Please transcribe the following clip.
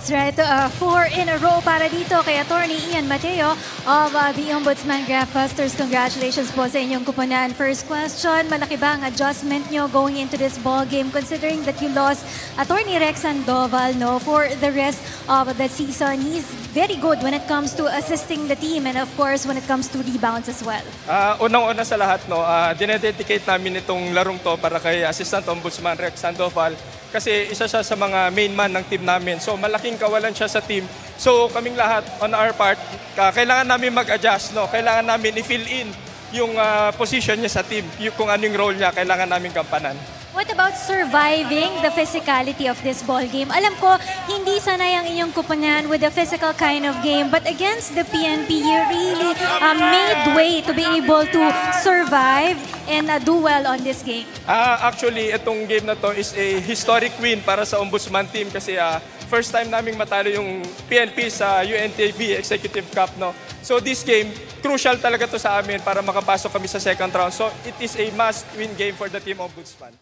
That's right. 4 in a row para dito kay Attorney Ian Mateo of the Ombudsman Graphbusters. Congratulations po sa inyong kuponan. First question, malaki ba ang adjustment nyo going into this ball game considering that you lost Attorney Rex Sandoval for the rest of the season? He's very good when it comes to assisting the team and of course when it comes to rebounds as well. Unang-una sa lahat, dinededicate namin itong larong to para kay Assistant Ombudsman Rex Sandoval kasi isa siya sa mga main man ng team namin. So malaking kawalan siya sa team. So kaming lahat on our part, kailangan namin mag-adjust. Kailangan namin i-fill in yung position niya sa team. Kung ano yung role niya, kailangan namin gampanan. What about surviving the physicality of this ball game? Alam ko, hindi sanay ang inyong kuponan with a physical kind of game. But against the PNP, you really made way to be able to survive and do well on this game. Actually, itong game na to is a historic win para sa Ombudsman team kasi first time naming matalo yung PNP sa UNTV Executive Cup. So this game, crucial talaga to sa amin para makapasok kami sa second round. So it is a must-win game for the team Ombudsman.